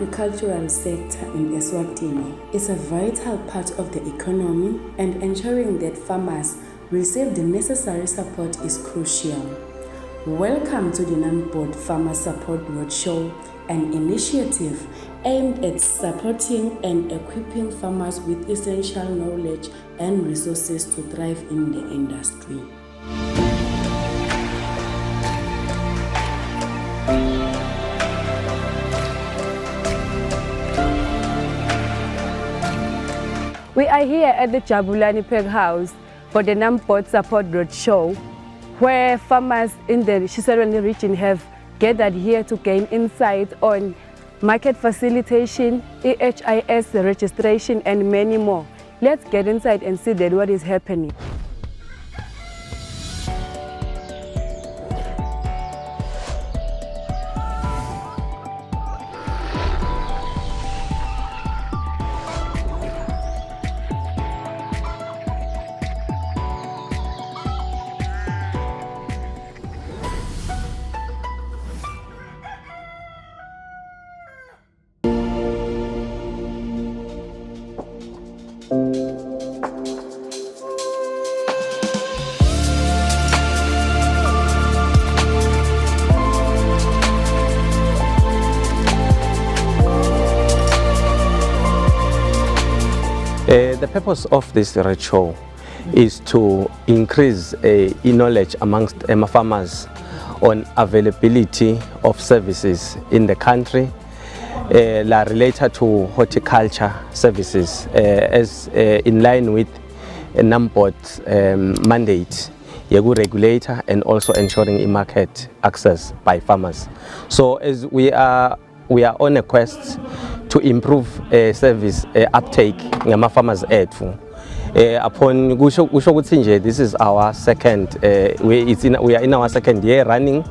agricultural sector in Eswatini is a vital part of the economy, and ensuring that farmers receive the necessary support is crucial. Welcome to the NAMPOD Farmer Support Roadshow, an initiative aimed at supporting and equipping farmers with essential knowledge and resources to thrive in the industry. We are here at the Jabulani Peg House for the NAMPOD Support Roadshow, where farmers in the Shiselweni region have gathered here to gain insight on market facilitation, EHIS registration, and many more. Let's get inside and see that what is happening. The purpose of this roadshow is to increase knowledge amongst farmers on availability of services in the country related to horticulture services as in line with NAMPOD's mandate, regulator, and also ensuring market access by farmers. So as we are on a quest to improve service uptake ngama farmers ethu. Upon kusho ukuthi nje this is our second we are in our second year running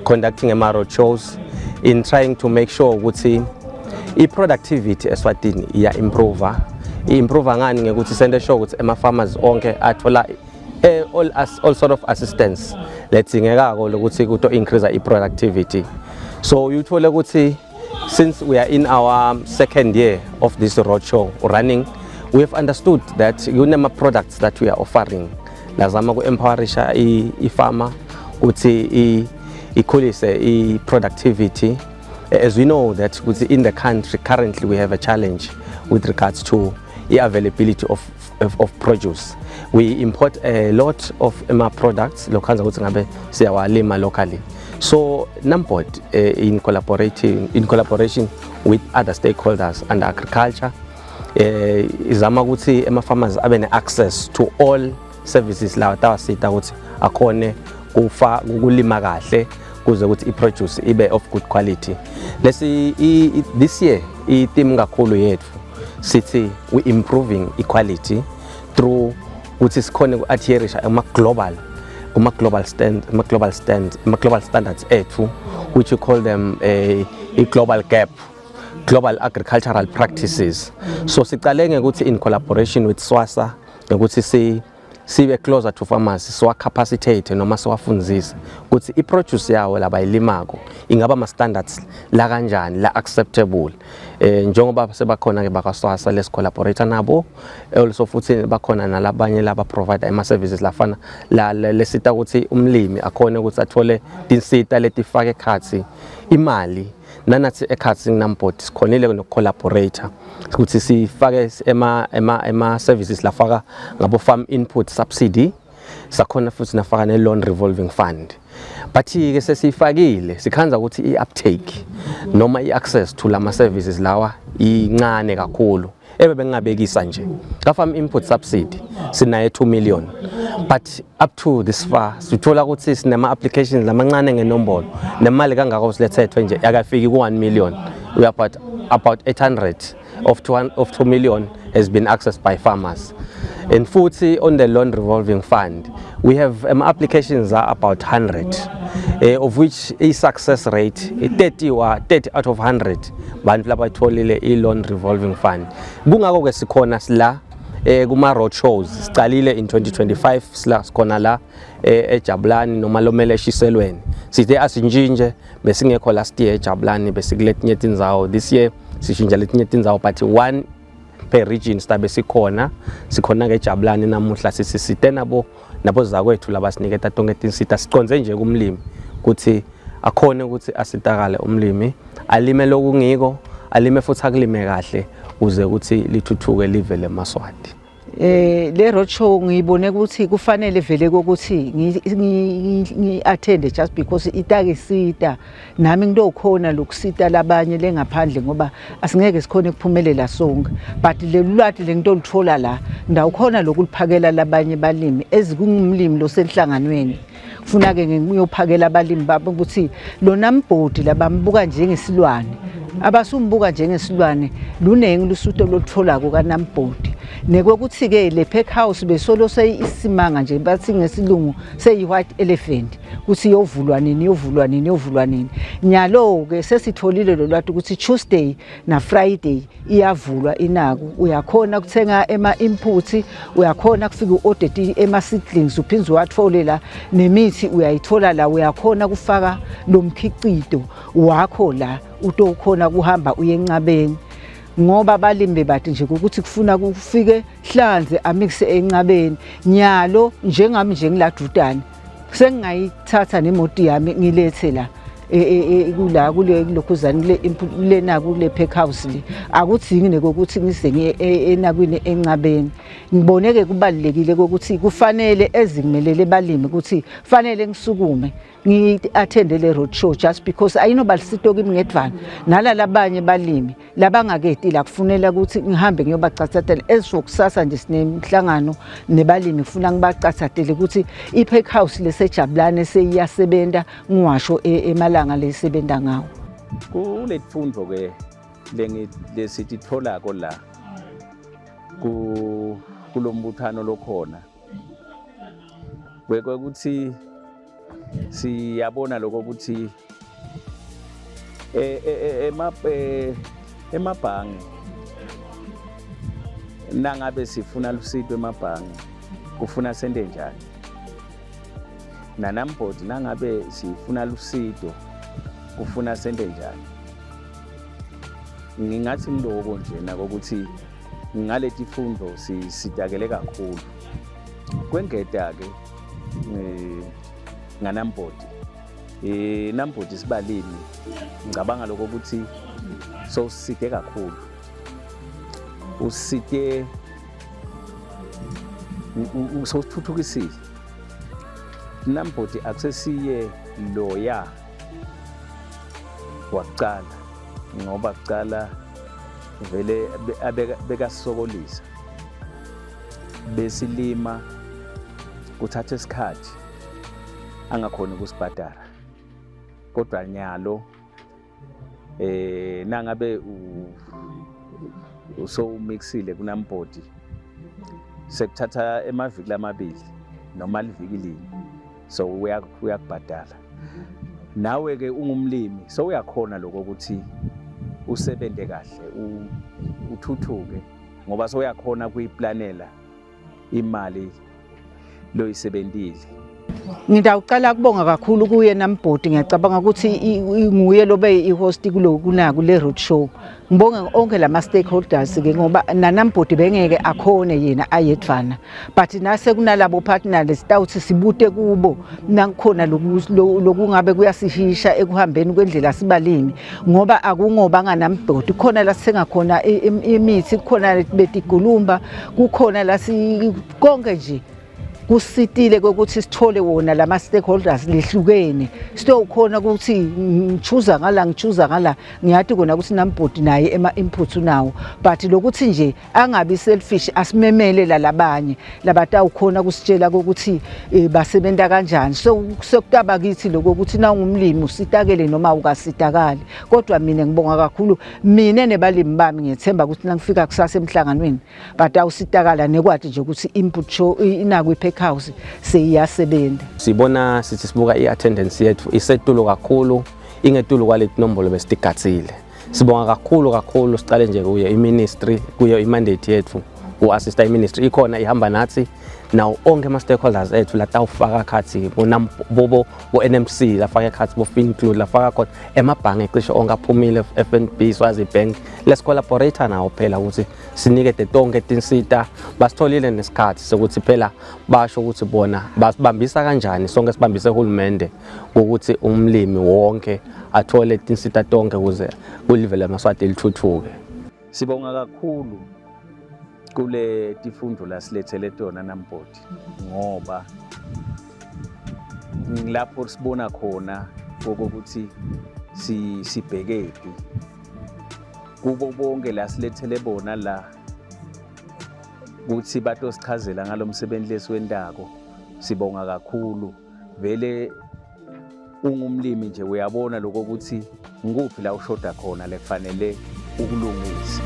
conducting road shows in trying to make sure ukuthi productivity eSwatini iya improve ngani ngekuthi sende show ukuthi farmers onke athola all sort of assistance lethingekako lokuthi kuto increase productivity. So you thole ukuthi since we are in our second year of this roadshow running, we have understood that kunema products that we are offering. Lazama ku empowerisha farmer ukuthi ikhulise productivity. As we know that in the country currently we have a challenge with regards to the availability of produce. We import a lot of products lokhanza ukuthi ngabe siyawalima locally. So NAMPOD in collaboration with other stakeholders and agriculture izama ukuthi farmers abe access to all services la tawasita ukuthi akhone ukulima kahle kuze ukuthi produce ibe of good quality. Let's see this year theme kakhulu yethu sithi we improving equality through ukuthi sikhone uadherisha global standards ethu, which we call them a global gap, global agricultural practices. So sicale ukuthi in collaboration with SWASA ukuthi sibe closer to farmers, siwacapacitate noma siwafundzise ukuthi produce yawo labayilimako ingaba ama standards la kanjani la acceptable. Njengoba sebakhona ke bakwaSWASA les collaborate nabo, also futhi bakhona nalabanye laba provide ama services lafana lesita ukuthi umlimi akhone ukuthi athole tinsita letifake ekhathi imali nanathi ekhathi NAMPOD sikhonile no collaborator ukuthi sifake ema services lafaka ngabo farm input subsidy, sakhona futhi nafaka ne loan revolving fund. But ke sesifakile sikhanza ukuthi iuptake noma iaccess to lama services lawa incane kakhulu. Bengabekisa nje ka farm input subsidy sinaye 2 million, but up to this far sithola ukuthi sinema applications lamancane ngenombolo nemali kangako silethethwe nje yakafiki ku 1 million. We are about 800 of 2 million has been accessed by farmers. And futhi on the loan revolving fund we have applications are about 100, of which a success rate 30 out of 100 bantu labatholile i-loan revolving fund. Kungako ke sikhona sila kuma road shows sicalile in 2025 sila sikhona la eJabulani noma lomele eShiselweni. Sithe asinjinje besingekho last year eJabulani besikuletinye tindzawo. This year sishintsha letinye tindzawo but one per region stabe sikhona ke eJabulani namuhla sisite nabo zakwethu labasiniketa tonke tinsita siconze nje kumlimi ukuthi akhone ukuthi asitakale umlimi alime lokungiko alime futhi akulime kahle uze ukuthi lithuthuke live leMaswati. Le roadshow ngiyibone ukuthi kufanele vele ukuthi ngi attend just because itakisita nami ngilokhona lokusita labanye lengaphandle ngoba asingeke sikhone ukuphumelela sonke but lelulwathi lengitolithola la ndawukhona lokuliphakela labanye balimi ezikungumlimi lo senhlanganweni kufuna ke ngiyophakela abalimi babo ukuthi lona mbhodi labambuka njengesilwane abasumbuka njengesilwane lunengi lusuto lolithola kukanambhodi nekokuthi ke le pack house besolo seyisimanga nje bathi ngesilungu seyi white elephant kuthi yovulwa nini nyalo ke sesitholile lolwathi ukuthi Tuesday na Friday iyavulwa inaku uyakhona ukuthenga ema inputs uyakhona kufika uaudit ema seedlings uphinze watholela nemithi uyayithola la uyakhona kufaka lo mkhicido wakho la utokhona kuhamba uyencabeni ngoba abalimi bathi nje ukuthi kufuna kufike hlanze amixe encabeni nyalo njengami nje ngiladudane sengingayithatha nemoti yami ngilethe la kula kulokhuzani lena kule pack house le akudingi nekokuthi ngise enakwini encabeni ngiboneke kubalekile ukuthi kufanele ezimelele balimi ukuthi fanele ngisukume ngi-attende le road show just because ayinobalisito kimi ngedvana nalalabanye balimi labangaketi la kufunela ukuthi ngihambe ngiyobacathatela ezizokusasa nje sinemhlangano nebalimi kufuna ngibacathatele ukuthi ipack house leseJabulani seyiyasebenza ngiwasho emalanga lesebenza ngawo kuletfundo ke lesititholako la kulombuthano lokhona kwekuthi siyabona lokho ukuthi emabhange nangabe sifuna lusito emabhange kufuna sente njani nanambhodi nangabe sifuna lusito kufuna sente njani ngingathi ngiloko nje nako ukuthi ngaleti fundo sitakele kakhulu kwengeta ke nganambhodi nambhodi sibalimi ngicabanga lokho ukuthi so side kakhulu uside usothuthukisile nambhodi akusesiye loya waqala ngoba kuqala vele bekasokolisa besilima kuthatha isikhathi angakhona ukusibhadala kodwa nyalo nangabe so umixile kunambhodi sekuthatha emaviki lamabili noma liviki linye so uyakubhadala nawe ke ungumlimi so uyakhona lokho ukuthi usebenze kahle uthuthuke ngoba so uyakhona kuyiplanela imali loyisebentile. Ngidawucala kubonga kakhulu kuye nambhodi ngiyacabanga ukuthi nguye lobe ihost kulokunaku le road show ngibonga onke lama stakeholders ke ngoba nanambhodi bengeke akhone yena ayedvana but nase kunalabo partners sitawuthi sibute kubo nangikhona lokungabe kuyasihisha ekuhambeni kwendlela sibalimi ngoba akungoba nganambhodi khona la sengakhona imithi khona betigulumba kukhona la konke nje kusitile ukuthi sithole wona lama stakeholders lihlukene sitokhona ukuthi ngichuza ngala ngiyathi kona ukuthi nambhodi naye ema inputs unawo but lokuthi nje angabi selfish asimemele labanye labatawukhona kusitshela ukuthi basebenta kanjani so sekutaba kithi lokuthi na ungumlimi usitakele noma ukasitakali kodwa mina ngibonga kakhulu mina nebalimi bami ngiyethemba ukuthi nangifika kusasa emhlanganweni batawusitakala nekwathi nje ukuthi input show inakwi house seyiyasebenza sibona sithi sibuka iattendance yethu isetulo kakhulu ingetulo kwaleti nombolo besitigatsile sibonga kakhulu sicale nje kuye iministry kuye imandate yethu u-assista i-ministry ikhona ihamba nathi nawo onke ama-stakeholders ethu la tawufaka khathi bo-NMC lafaka khathi bo-Finclude lafaka khona emabhange cishe onke aphumile FNB Swazi Bank lesi-collaborator nawo phela ukuthi sinikede tonke tinsita basitholile nesikhathi sokuthi phela basho ukuthi bona basibambisa kanjani sonke sibambise uhulumende ukuthi umlimi wonke athole tinsita tonke ukuze ulive laMaswati lithuthuke. Sibonga kakhulu kule tifundo lasilethele tona Nampoti ngoba lapho sibona khona ukuthi sibhekephi kubo bonke la silethele bona la ukuthi batosichazela ngalomsebenzi lesiwendako. Sibonga kakhulu vele ungumlimi nje uyabona lokho ukuthi nguphi la ushoda khona lekufanele ukulungisa.